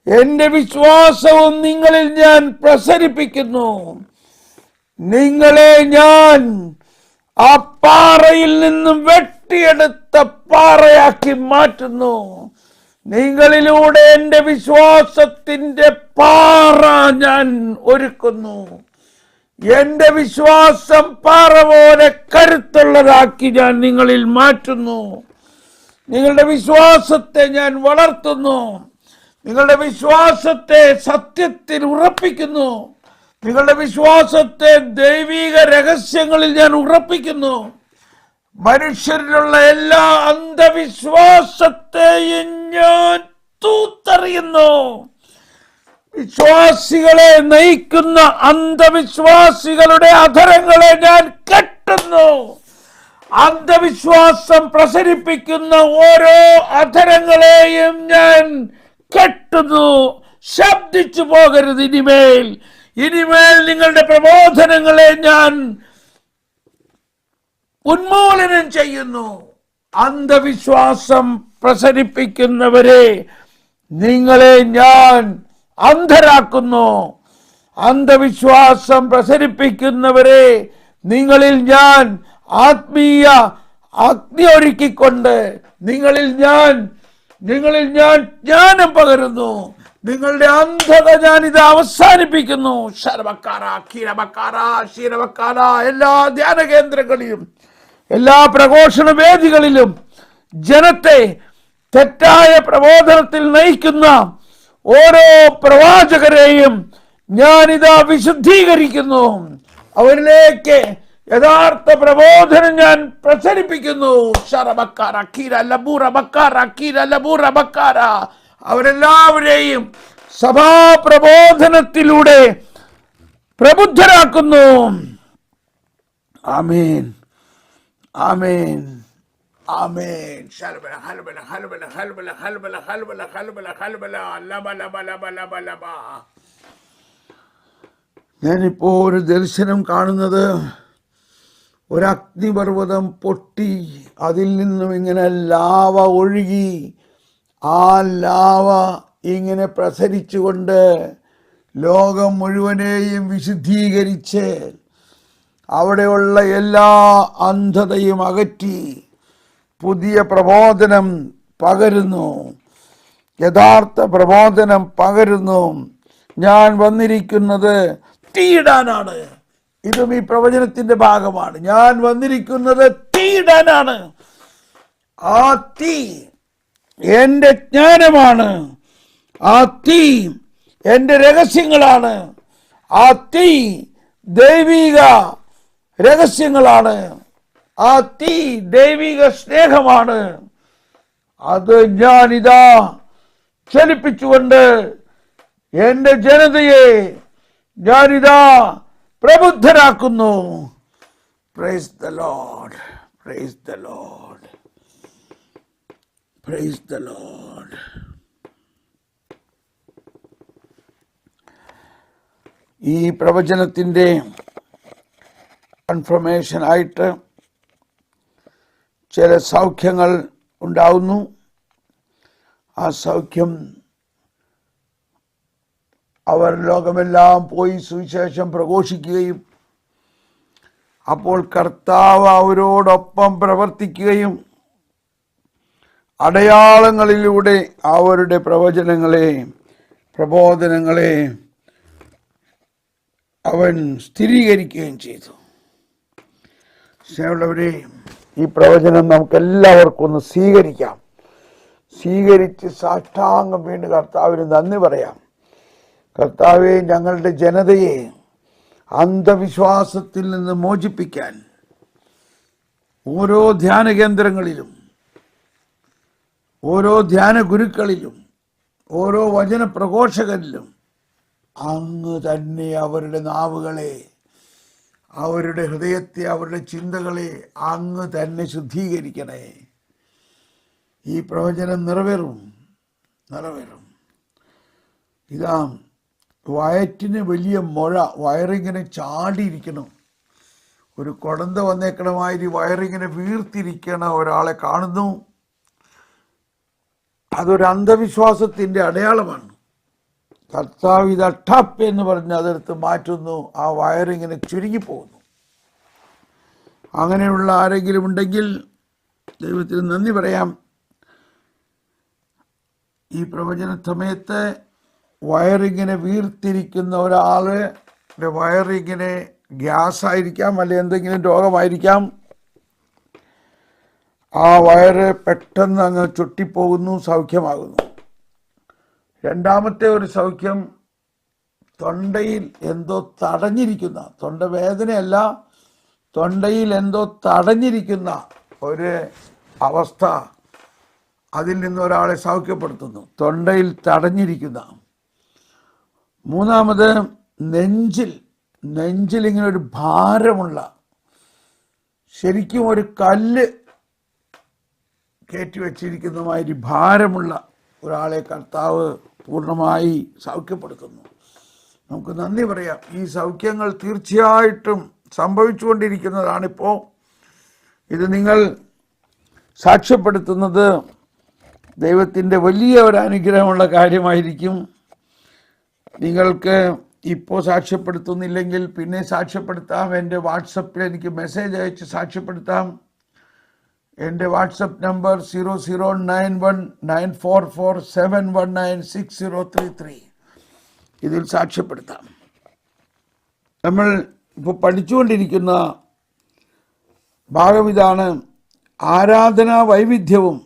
എൻ്റെ വിശ്വാസവും നിങ്ങളിൽ ഞാൻ പ്രസരിപ്പിക്കുന്നു. നിങ്ങളെ ഞാൻ ആ പാറയിൽ നിന്നും വെട്ടിയെടുത്ത പാറയാക്കി മാറ്റുന്നു. നിങ്ങളിലൂടെ എൻ്റെ വിശ്വാസത്തിൻ്റെ പാറ ഞാൻ ഒരുക്കുന്നു. എൻ്റെ വിശ്വാസം പാറ പോലെ കരുത്തുള്ളതാക്കി ഞാൻ നിങ്ങളിൽ മാറ്റുന്നു. നിങ്ങളുടെ വിശ്വാസത്തെ ഞാൻ വളർത്തുന്നു. നിങ്ങളുടെ വിശ്വാസത്തെ സത്യത്തിൽ ഉറപ്പിക്കുന്നു. നിങ്ങളുടെ വിശ്വാസത്തെ ദൈവിക രഹസ്യങ്ങളിൽ ഞാൻ ഉറപ്പിക്കുന്നു. മനുഷ്യരിലുള്ള എല്ലാ അന്ധവിശ്വാസത്തെയും ഞാൻ തൂത്തെറിയുന്നു. വിശ്വാസികളെ നയിക്കുന്ന അന്ധവിശ്വാസികളുടെ അധരങ്ങളെ ഞാൻ കെട്ടുന്നു. അന്ധവിശ്വാസം പ്രസരിപ്പിക്കുന്ന ഓരോ അധരങ്ങളെയും ഞാൻ കെട്ടുന്നു. ശബ്ദിച്ചു പോകരുത്. ഇനിമേൽ നിങ്ങളുടെ പ്രബോധനങ്ങളെ ഞാൻ ഉന്മൂലനം ചെയ്യുന്നു. അന്ധവിശ്വാസം പ്രസരിപ്പിക്കുന്നവരെ നിങ്ങളെ ഞാൻ അന്ധരാക്കുന്നു. അന്ധവിശ്വാസം പ്രസരിപ്പിക്കുന്നവരെ നിങ്ങളിൽ ഞാൻ ആത്മീയ അഗ്നി ഒരുക്കിക്കൊണ്ട് നിങ്ങളിൽ ഞാൻ ജ്ഞാനം പകരുന്നു. നിങ്ങളുടെ അന്ധത ഞാനിത് അവസാനിപ്പിക്കുന്നു. ശരവക്കാര കീരവക്കാര ശീരവക്കാര. എല്ലാ ധ്യാന കേന്ദ്രങ്ങളിലും എല്ലാ പ്രഘോഷണ വേദികളിലും ജനത്തെ തെറ്റായ പ്രബോധനത്തിൽ നയിക്കുന്ന ഓരോ പ്രവാചകരെയും ഞാനിതാ വിശുദ്ധീകരിക്കുന്നു. അവരിലേക്ക് യഥാർത്ഥ പ്രബോധനം ഞാൻ പ്രസരിപ്പിക്കുന്നു. ശരബക്കാര കീര ലബൂറ ബക്കാര കീര ലബൂറ ബക്കാര. അവരെല്ലാവരെയും സഭാപ്രബോധനത്തിലൂടെ പ്രബുദ്ധരാക്കുന്നു. ആമേൻ, ആമേൻ, ആമേൻ. ഹൽബല ഹൽബല ഹൽബല ഹൽബല ഹൽബല ഹൽബല ഹൽബല ഹൽബല ലബ ലബ ലബ ലബ ലബ. ഞാനിപ്പോ ഒരു ദർശനം കാണുന്നത്, ഒരു അഗ്നിപർവ്വതം പൊട്ടി അതിൽ നിന്നും ഇങ്ങനെ ലാവ ഒഴുകി, ആ ലാവ ഇങ്ങനെ പ്രസരിച്ചുകൊണ്ട് ലോകം മുഴുവനെയും വിശുദ്ധീകരിച്ച് അവിടെയുള്ള എല്ലാ അന്ധതയും അകറ്റി പുതിയ പ്രബോധനം പകരുന്നു. യഥാർത്ഥ പ്രബോധനം പകരുന്നു. ഞാൻ വന്നിരിക്കുന്നത് തീയിടാനാണ്. ഇതും ഈ പ്രവചനത്തിന്റെ ഭാഗമാണ്. ഞാൻ വന്നിരിക്കുന്നത് തീയിടാനാണ്. ആ തീ എൻ്റെ ജ്ഞാനമാണ്. ആ തീ എൻ്റെ രഹസ്യങ്ങളാണ്. ആ തീ ദൈവിക രഹസ്യങ്ങളാണ്. ആ തീ ദൈവിക സ്നേഹമാണ്. അത് ഞാനിതാ ചലിപ്പിച്ചുകൊണ്ട് എൻ്റെ ജനതയെ ഞാനിതാ പ്രബുദ്ധരാക്കുന്നു. Praise the Lord, praise the Lord, praise the Lord. ഈ പ്രവചനത്തിൻ്റെ കൺഫർമേഷൻ ആയിട്ട് ചില സൗഖ്യങ്ങൾ ഉണ്ടാവുന്നു. ആ സൗഖ്യം അവർ ലോകമെല്ലാം പോയി സുവിശേഷം പ്രഘോഷിക്കുകയും അപ്പോൾ കർത്താവ് അവരോടൊപ്പം പ്രവർത്തിക്കുകയും അടയാളങ്ങളിലൂടെ അവരുടെ പ്രവചനങ്ങളെ പ്രബോധനങ്ങളെ അവൻ സ്ഥിരീകരിക്കുകയും ചെയ്തു. സ്നേഹമുള്ളവരെ, ഈ പ്രവചനം നമുക്കെല്ലാവർക്കും ഒന്ന് സ്വീകരിക്കാം. സ്വീകരിച്ച് സാഷ്ടാംഗം വീണ്ടും കർത്താവിന് നന്ദി പറയാം. കർത്താവെ, ഞങ്ങളുടെ ജനതയെ അന്ധവിശ്വാസത്തിൽ നിന്ന് മോചിപ്പിക്കാൻ ഓരോ ധ്യാന കേന്ദ്രങ്ങളിലും, ഓരോ ധ്യാന ഗുരുക്കളിലും, ഓരോ വചന പ്രഘോഷകരിലും അങ്ങ് തന്നെ അവരുടെ നാവുകളെ, അവരുടെ ഹൃദയത്തെ, അവരുടെ ചിന്തകളെ അങ്ങ് തന്നെ ശുദ്ധീകരിക്കണേ. ഈ പ്രവചനം നിറവേറും. ഇതാ, വയറ്റിന് വലിയ മുഴ, വയറിങ്ങനെ ചാടിയിരിക്കണം, ഒരു കുടന്ത വന്നേക്കണമാതിരി വയറിങ്ങനെ വീർത്തിരിക്കണ ഒരാളെ കാണുന്നു. അതൊരു അന്ധവിശ്വാസത്തിൻ്റെ അടയാളമാണ്. കർത്താവ് ഇത് ടപ്പ് എന്ന് പറഞ്ഞ് അതെടുത്ത് മാറ്റുന്നു. ആ വയറിങ്ങനെ ചുരുങ്ങിപ്പോകുന്നു. അങ്ങനെയുള്ള ആരെങ്കിലും ഉണ്ടെങ്കിൽ ദൈവത്തിന് നന്ദി പറയാം. ഈ പ്രവചന സമയത്ത് വയറിങ്ങനെ വീർത്തിരിക്കുന്ന ഒരാളുടെ വയറിങ്ങനെ ഗ്യാസ് ആയിരിക്കാം, അല്ലെങ്കിൽ എന്തെങ്കിലും രോഗമായിരിക്കാം. ആ വയറ് പെട്ടെന്ന് അങ്ങ് ചുട്ടിപ്പോകുന്നു, സൗഖ്യമാകുന്നു. രണ്ടാമത്തെ ഒരു സൗഖ്യം, തൊണ്ടയിൽ എന്തോ തടഞ്ഞിരിക്കുന്ന, തൊണ്ടവേദനയല്ല, തൊണ്ടയിൽ എന്തോ തടഞ്ഞിരിക്കുന്ന ഒരു അവസ്ഥ, അതിൽ നിന്ന് ഒരാളെ സൗഖ്യപ്പെടുത്തുന്നു. തൊണ്ടയിൽ തടഞ്ഞിരിക്കുന്ന. മൂന്നാമത്, നെഞ്ചിൽ ഇങ്ങനെ ഒരു ഭാരമുള്ള, ശരിക്കും ഒരു കല്ല് കയറ്റി വച്ചിരിക്കുന്നതുമാതിരി ഭാരമുള്ള ഒരാളെ കർത്താവ് പൂർണ്ണമായി സൗഖ്യപ്പെടുത്തുന്നു. നമുക്ക് നന്ദി പറയാം. ഈ സൗഖ്യങ്ങൾ തീർച്ചയായിട്ടും സംഭവിച്ചുകൊണ്ടിരിക്കുന്നതാണിപ്പോൾ. ഇത് നിങ്ങൾ സാക്ഷ്യപ്പെടുത്തുന്നത് ദൈവത്തിൻ്റെ വലിയ ഒരു അനുഗ്രഹമുള്ള കാര്യമായിരിക്കും. നിങ്ങൾക്ക് ഇപ്പോൾ സാക്ഷ്യപ്പെടുത്തുന്നില്ലെങ്കിൽ പിന്നെ സാക്ഷ്യപ്പെടുത്താം. എൻ്റെ വാട്സപ്പിൽ എനിക്ക് മെസ്സേജ് അയച്ച് സാക്ഷ്യപ്പെടുത്താം. എൻ്റെ വാട്സപ്പ് നമ്പർ 00919447196033. ഇതിൽ സാക്ഷ്യപ്പെടുത്താം. നമ്മൾ ഇപ്പോൾ പഠിച്ചുകൊണ്ടിരിക്കുന്ന ഭാഗം ഇതാണ്: ആരാധനാ വൈവിധ്യവും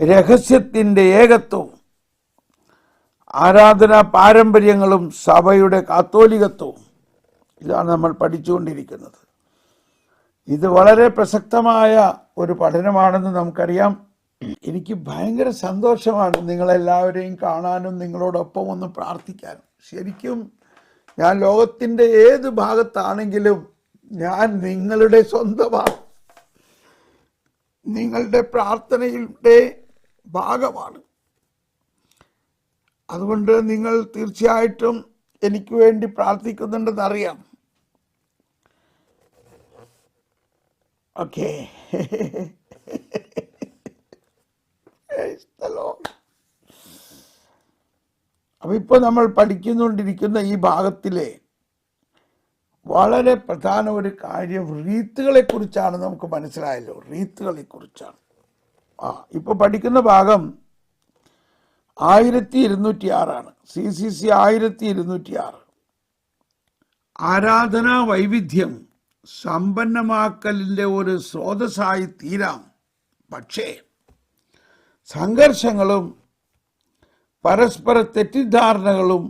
രഹസ്യത്തിൻ്റെ ഏകത്വവും, ആരാധനാ പാരമ്പര്യങ്ങളും സഭയുടെ കാത്തോലികത്വവും. ഇതാണ് നമ്മൾ പഠിച്ചുകൊണ്ടിരിക്കുന്നത്. ഇത് വളരെ പ്രസക്തമായ ഒരു പഠനമാണെന്ന് നമുക്കറിയാം. എനിക്ക് ഭയങ്കര സന്തോഷമാണ് നിങ്ങളെല്ലാവരെയും കാണാനും നിങ്ങളോടൊപ്പം ഒന്ന് പ്രാർത്ഥിക്കാനും. ശരിക്കും ഞാൻ ലോകത്തിൻ്റെ ഏത് ഭാഗത്താണെങ്കിലും ഞാൻ നിങ്ങളുടെ സ്വന്തമാണ്, നിങ്ങളുടെ പ്രാർത്ഥനയുടെ ഭാഗമാണ്. അതുകൊണ്ട് നിങ്ങൾ തീർച്ചയായിട്ടും എനിക്ക് വേണ്ടി പ്രാർത്ഥിക്കുന്നുണ്ടെന്നറിയാം. ഓക്കെ, അപ്പൊ ഇപ്പൊ നമ്മൾ പഠിക്കുന്നുകൊണ്ടിരിക്കുന്ന ഈ ഭാഗത്തിലെ വളരെ പ്രധാന ഒരു കാര്യം റീത്തുകളെ കുറിച്ചാണ്. നമുക്ക് മനസ്സിലായല്ലോ, റീത്തുകളെ കുറിച്ചാണ്. ഇപ്പൊ പഠിക്കുന്ന ഭാഗം 1206 CCC 1206. ആരാധനാ വൈവിധ്യം സമ്പന്നമാക്കലിൻ്റെ ഒരു സ്രോതസ്സായി തീരാം, പക്ഷേ സംഘർഷങ്ങളും പരസ്പര തെറ്റിദ്ധാരണകളും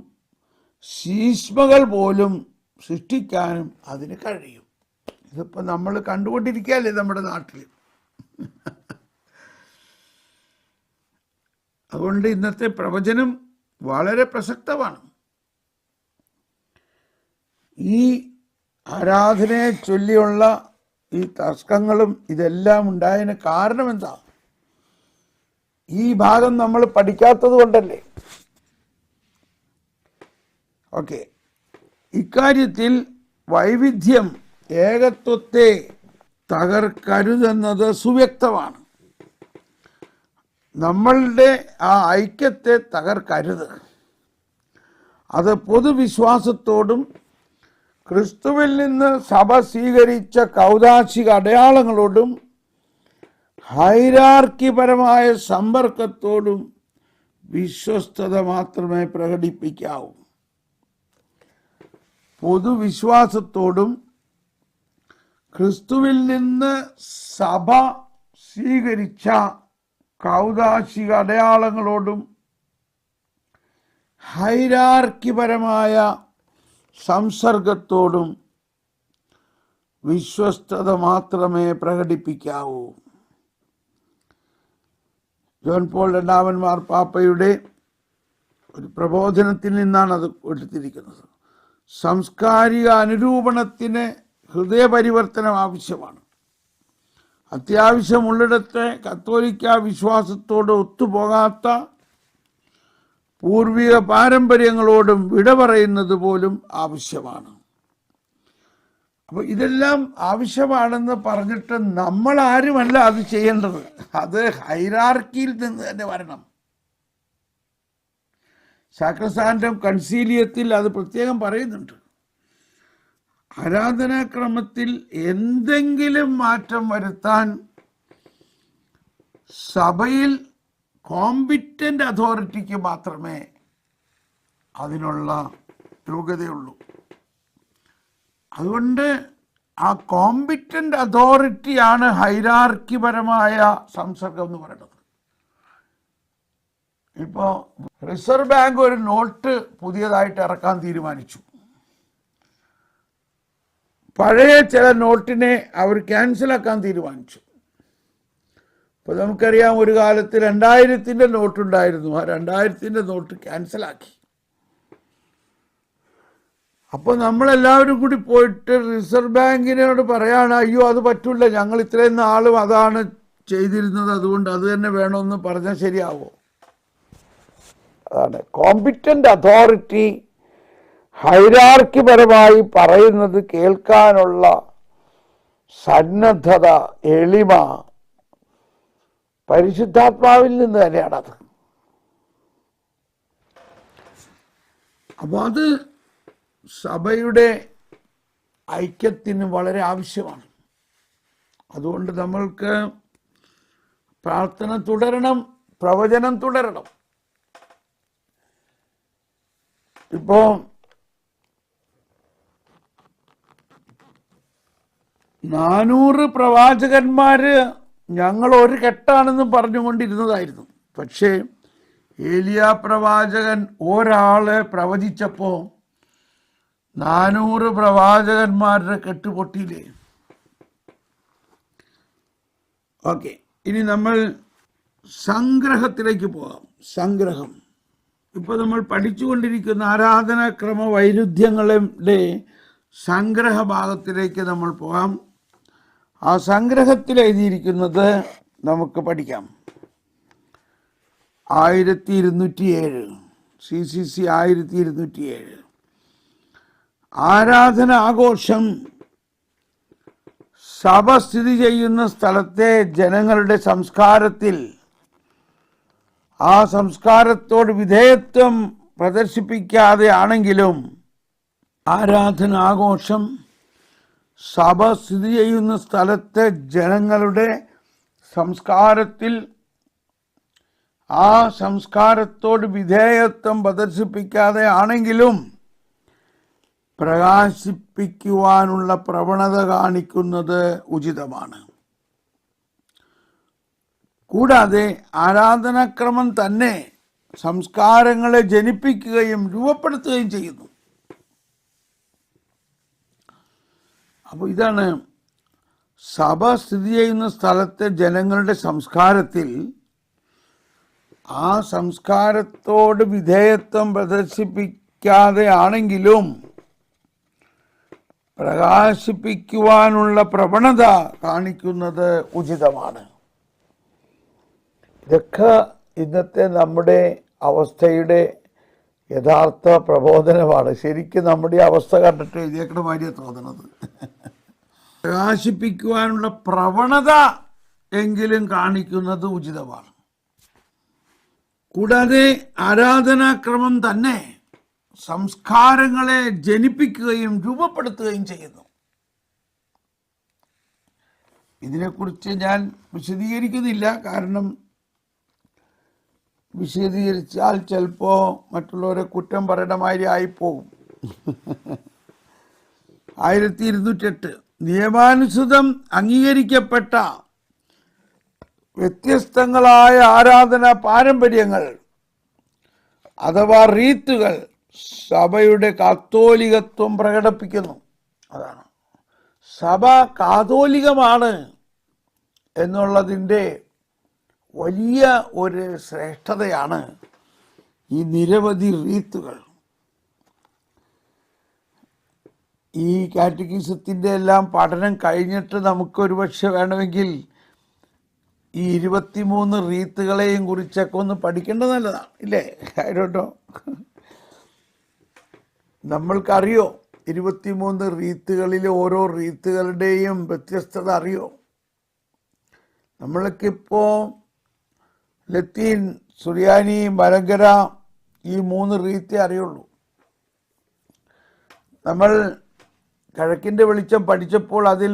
ശീഷ്മകൾ പോലും സൃഷ്ടിക്കാനും അതിന് കഴിയും. ഇതിപ്പോൾ നമ്മൾ കണ്ടുകൊണ്ടിരിക്കുകയല്ലേ നമ്മുടെ നാട്ടിൽ. അതുകൊണ്ട് ഇന്നത്തെ പ്രവചനം വളരെ പ്രസക്തമാണ്. ഈ ആരാധനയെ ചൊല്ലിയുള്ള ഈ തർക്കങ്ങളും ഇതെല്ലാം ഉണ്ടായതിന് കാരണം എന്താ? ഈ ഭാഗം നമ്മൾ പഠിക്കാത്തത് കൊണ്ടല്ലേ. ഓക്കെ, ഇക്കാര്യത്തിൽ വൈവിധ്യം ഏകത്വത്തെ തകർക്കരുതെന്നത് സുവ്യക്തമാണ്. നമ്മളുടെ ആ ഐക്യത്തെ തകർക്കരുത്. അത് പൊതുവിശ്വാസത്തോടും ക്രിസ്തുവിൽ നിന്ന് സഭ സ്വീകരിച്ച കൗദാശിക അടയാളങ്ങളോടും ഹൈരാർക്കിപരമായ സമ്പർക്കത്തോടും വിശ്വസ്തത മാത്രമേ പ്രകടിപ്പിക്കാവൂ. പൊതുവിശ്വാസത്തോടും ക്രിസ്തുവിൽ നിന്ന് സഭ സ്വീകരിച്ച കൗദാശിക അടയാളങ്ങളോടും ഹൈരാർക്കിപരമായ സംസർഗത്തോടും വിശ്വസ്തത മാത്രമേ പ്രകടിപ്പിക്കാവൂ. ജോൺ പോൾ രണ്ടാമൻ മാർപ്പാപ്പയുടെ ഒരു പ്രബോധനത്തിൽ നിന്നാണ് അത് എടുത്തിരിക്കുന്നത്. സാംസ്കാരിക അനുരൂപണത്തിന് ഹൃദയപരിവർത്തനം ആവശ്യമാണ്. അത്യാവശ്യമുള്ളിടത്ത് കത്തോലിക്ക വിശ്വാസത്തോട് ഒത്തുപോകാത്ത പൂർവിക പാരമ്പര്യങ്ങളോടും വിട പറയുന്നത് പോലും ആവശ്യമാണ്. അപ്പോൾ ഇതെല്ലാം ആവശ്യമാണെന്ന് പറഞ്ഞിട്ട് നമ്മൾ ആരുമല്ല അത് ചെയ്യേണ്ടത്. അത് ഹൈറാർക്കിയിൽ നിന്ന് തന്നെ വരണം. സാക്രസാൻഡം കൺസീലിയത്തിൽ അത് പ്രത്യേകം പറയുന്നുണ്ട്. ആരാധനാക്രമത്തിൽ എന്തെങ്കിലും മാറ്റം വരുത്താൻ സഭയിൽ കോമ്പിറ്റന്റ് അതോറിറ്റിക്ക് മാത്രമേ അതിനുള്ള യോഗ്യതയുള്ളൂ. അതുകൊണ്ട് ആ കോമ്പിറ്റന്റ് അതോറിറ്റിയാണ് ഹൈറാർക്കിപരമായ സംസർഗം എന്ന് പറയുന്നത്. ഇപ്പോൾ റിസർവ് ബാങ്ക് ഒരു നോട്ട് പുതിയതായിട്ട് ഇറക്കാൻ തീരുമാനിച്ചു. പഴയ ചില നോട്ടിനെ അവർ ക്യാൻസലാക്കാൻ തീരുമാനിച്ചു. ഇപ്പോൾ നമുക്കറിയാം, ഒരു കാലത്ത് 2000-ൻ്റെ നോട്ടുണ്ടായിരുന്നു. ആ 2000-ൻ്റെ നോട്ട് ക്യാൻസലാക്കി. അപ്പോൾ നമ്മളെല്ലാവരും കൂടി പോയിട്ട് റിസർവ് ബാങ്കിനോട് പറയാണ്, അയ്യോ അത് പറ്റില്ല, ഞങ്ങൾ ഇത്രയും നാളും അതാണ് ചെയ്തിരുന്നത്, അതുകൊണ്ട് അത് തന്നെ വേണമെന്ന് പറഞ്ഞാൽ ശരിയാവോ? അതാണ് കോമ്പിറ്റന്റ് അതോറിറ്റി ഹൈറാർക്കിപരമായി പറയുന്നത് കേൾക്കാനുള്ള സന്നദ്ധത, എളിമ പരിശുദ്ധാത്മാവിൽ നിന്ന് തന്നെയാണത്. അപ്പോൾ അത് സഭയുടെ ഐക്യത്തിന് വളരെ ആവശ്യമാണ്. അതുകൊണ്ട് നമ്മൾക്ക് പ്രാർത്ഥന തുടരണം, പ്രവചനം തുടരണം. ഇപ്പോൾ 400 പ്രവാചകന്മാര് ഞങ്ങൾ ഒരു കെട്ടാണെന്ന് പറഞ്ഞുകൊണ്ടിരുന്നതായിരുന്നു. പക്ഷേ ഏലിയ പ്രവാചകൻ ഒരാളെ പ്രവചിച്ചപ്പോൾ 400 പ്രവാചകന്മാരുടെ കെട്ടുപൊട്ടിയില്ലേ? ഓക്കെ, ഇനി നമ്മൾ സംഗ്രഹത്തിലേക്ക് പോകാം. സംഗ്രഹം ഇപ്പോൾ നമ്മൾ പഠിച്ചുകൊണ്ടിരിക്കുന്ന ആരാധനാക്രമ വൈരുദ്ധ്യങ്ങളുടെ സംഗ്രഹ ഭാഗത്തിലേക്ക് നമ്മൾ പോകാം. ആ സംഗ്രഹത്തിൽ എഴുതിയിരിക്കുന്നത് നമുക്ക് പഠിക്കാം. 1207 CCC 1207 ആരാധന ആഘോഷം സഭ സ്ഥിതി ചെയ്യുന്ന സ്ഥലത്തെ ജനങ്ങളുടെ സംസ്കാരത്തിൽ ആ സംസ്കാരത്തോട് വിധേയത്വം പ്രദർശിപ്പിക്കാതെ ആണെങ്കിലും ആരാധന ആഘോഷം സഭ സ്ഥിതി ചെയ്യുന്ന സ്ഥലത്തെ ജനങ്ങളുടെ സംസ്കാരത്തിൽ ആ സംസ്കാരത്തോട് വിധേയത്വം പ്രദർശിപ്പിക്കാതെ ആണെങ്കിലും പ്രകാശിപ്പിക്കുവാനുള്ള പ്രവണത കാണിക്കുന്നത് ഉചിതമാണ്. കൂടാതെ ആരാധനാക്രമം തന്നെ സംസ്കാരങ്ങളെ ജനിപ്പിക്കുകയും രൂപപ്പെടുത്തുകയും ചെയ്യുന്നു. അപ്പോൾ ഇതാണ് സഭ സ്ഥിതി ചെയ്യുന്ന സ്ഥലത്തെ ജനങ്ങളുടെ സംസ്കാരത്തിൽ ആ സംസ്കാരത്തോട് വിധേയത്വം പ്രദർശിപ്പിക്കാതെ ആണെങ്കിലും പ്രകാശിപ്പിക്കുവാനുള്ള പ്രവണത കാണിക്കുന്നത് ഉചിതമാണ്. ഇതൊക്കെ ഇന്നത്തെ നമ്മുടെ അവസ്ഥയുടെ യഥാർത്ഥ പ്രബോധനമാണ്. ശരിക്കും നമ്മുടെ അവസ്ഥ കണ്ടിട്ട് എഴുതിയേക്കണ മാതിരിയാണ് തോന്നുന്നത്. പ്രകാശിപ്പിക്കുവാനുള്ള പ്രവണത എങ്കിലും കാണിക്കുന്നത് ഉചിതമാണ്. കൂടാതെ ആരാധനാക്രമം തന്നെ സംസ്കാരങ്ങളെ ജനിപ്പിക്കുകയും രൂപപ്പെടുത്തുകയും ചെയ്യുന്നു. ഇതിനെക്കുറിച്ച് ഞാൻ വിശദീകരിക്കുന്നില്ല, കാരണം വിശദീകരിച്ചാൽ ചിലപ്പോൾ മറ്റുള്ളവരെ കുറ്റം പറയണ മാതിരി ആയിപ്പോവും. 1208 നിയമാനുസൃതം അംഗീകരിക്കപ്പെട്ട വ്യത്യസ്തങ്ങളായ ആരാധനാ പാരമ്പര്യങ്ങൾ അഥവാ റീത്തുകൾ സഭയുടെ കാത്തോലികത്വം പ്രകടിപ്പിക്കുന്നു. അതാണ് സഭ കാതോലികമാണ് എന്നുള്ളതിൻ്റെ വലിയ ഒരു ശ്രേഷ്ഠതയാണ് ഈ നിരവധി റീത്തുകൾ. ഈ കാറ്റഗിസത്തിൻ്റെ എല്ലാം പഠനം കഴിഞ്ഞിട്ട് നമുക്കൊരു പക്ഷെ വേണമെങ്കിൽ ഈ 23 റീത്തുകളെയും കുറിച്ചൊക്കെ ഒന്ന് പഠിക്കേണ്ടത് നല്ലതാണ്, ഇല്ലേ? ആയിട്ടോ നമ്മൾക്കറിയോ 23 റീത്തുകളിലെ ഓരോ റീത്തുകളുടെയും വ്യത്യസ്തത അറിയോ? നമ്മൾക്കിപ്പോൾ ലത്തീൻ, സുറിയാനി, മലങ്കര ഈ 3 റീത്തേ അറിയുള്ളൂ. നമ്മൾ കിഴക്കിൻ്റെ വെളിച്ചം പഠിച്ചപ്പോൾ അതിൽ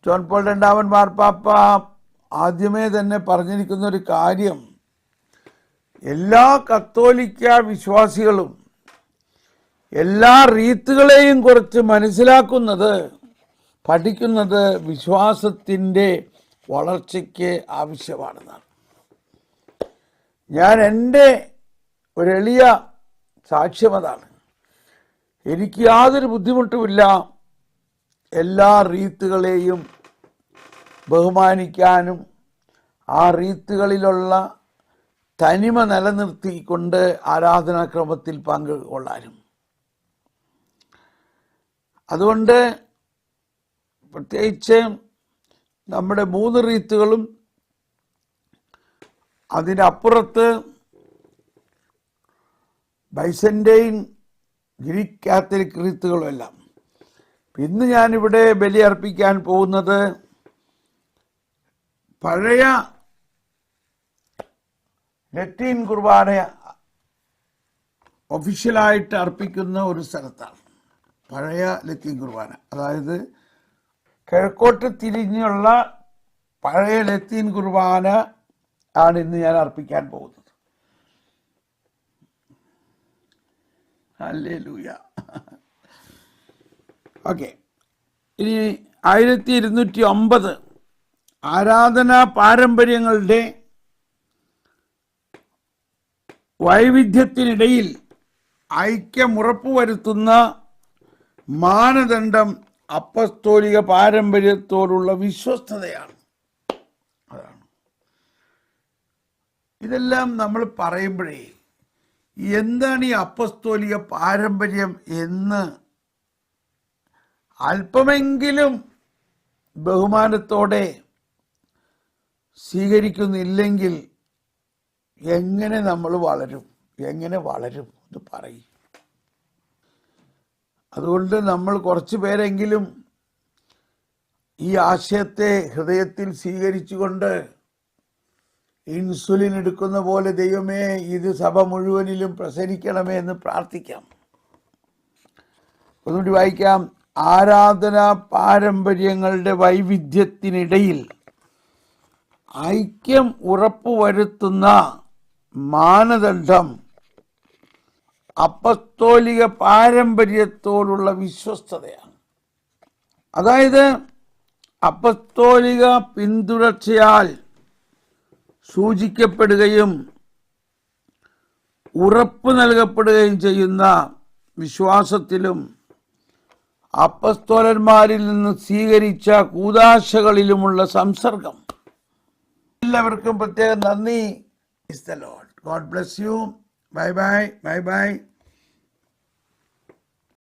ജോൺ പോൾ രണ്ടാമൻ മാർപ്പാപ്പ ആദ്യമേ തന്നെ പറഞ്ഞിരിക്കുന്ന ഒരു കാര്യം, എല്ലാ കത്തോലിക്ക വിശ്വാസികളും എല്ലാ റീത്തുകളെയും കുറിച്ച് മനസ്സിലാക്കുന്നത്, പഠിക്കുന്നത് വിശ്വാസത്തിൻ്റെ വളർച്ചയ്ക്ക് ആവശ്യമാണെന്നാണ്. ഞാൻ എൻ്റെ ഒരു എളിയ സാക്ഷ്യം അതാണ്. എനിക്ക് യാതൊരു ബുദ്ധിമുട്ടുമില്ല എല്ലാ റീത്തുകളെയും ബഹുമാനിക്കാനും ആ റീത്തുകളിലുള്ള തനിമ നിലനിർത്തിക്കൊണ്ട് ആരാധനാക്രമത്തിൽ പങ്കുകൊള്ളാനും. അതുകൊണ്ട് പ്രത്യേകിച്ച് നമ്മുടെ 3 റീത്തുകളും അതിനപ്പുറത്ത് ബൈസൻ്റെയിൻ, ഗ്രീക്ക് കാത്തലിക് റീത്തുകളും എല്ലാം. ഇന്ന് ഞാനിവിടെ ബലിയർപ്പിക്കാൻ പോകുന്നത് പഴയ ലത്തീൻ കുർബാന ഒഫീഷ്യലായിട്ട് അർപ്പിക്കുന്ന ഒരു സ്ഥലത്താണ്. പഴയ ലത്തീൻ കുർബാന, അതായത് കിഴക്കോട്ട് തിരിഞ്ഞുള്ള പഴയ ലത്തീൻ കുർബാന ആണ് ഇന്ന് ഞാൻ അർപ്പിക്കാൻ പോകുന്നത്. ഹല്ലേലൂയ. ഓക്കെ, ഇനി 1209 ആരാധനാ പാരമ്പര്യങ്ങളുടെ വൈവിധ്യത്തിനിടയിൽ ഐക്യം ഉറപ്പുവരുത്തുന്ന മാനദണ്ഡം അപ്പസ്തോലിക പാരമ്പര്യത്തോടുള്ള വിശ്വസ്തതയാണ്. അതാണ് ഇതെല്ലാം നമ്മൾ പറയുമ്പോഴേ എന്താണ് ഈ അപ്പസ്തോലിക പാരമ്പര്യം എന്ന് അല്പമെങ്കിലും ബഹുമാനത്തോടെ സ്വീകരിക്കുന്നില്ലെങ്കിൽ എങ്ങനെ നമ്മൾ വളരും? ഇത് പറയും. അതുകൊണ്ട് നമ്മൾ കുറച്ച് പേരെങ്കിലും ഈ ആശയത്തെ ഹൃദയത്തിൽ സ്വീകരിച്ചുകൊണ്ട് ഇൻസുലിൻ എടുക്കുന്ന പോലെ ദൈവമേ ഇത് സഭ മുഴുവനിലും പ്രസരിക്കണമേ എന്ന് പ്രാർത്ഥിക്കാം. ഒന്നുകൂടി വായിക്കാം. ആരാധനാ പാരമ്പര്യങ്ങളുടെ വൈവിധ്യത്തിനിടയിൽ ഐക്യം ഉറപ്പുവരുത്തുന്ന മാനദണ്ഡം അപ്പസ്തോലിക പാരമ്പര്യത്തോടുള്ള വിശ്വസ്തതയാണ്. അതായത് അപ്പസ്തോലിക പിന്തുടർച്ചയാൽ സൂചിക്കപ്പെടുകയും ഉറപ്പ് നൽകപ്പെടുകയും ചെയ്യുന്ന വിശ്വാസത്തിലും അപ്പസ്തോലന്മാരിൽ നിന്ന് സ്വീകരിച്ച കൂദാശകളിലുമുള്ള സംസർഗം. എല്ലാവർക്കും പ്രത്യേകം നന്ദി. God bless you. Bye bye.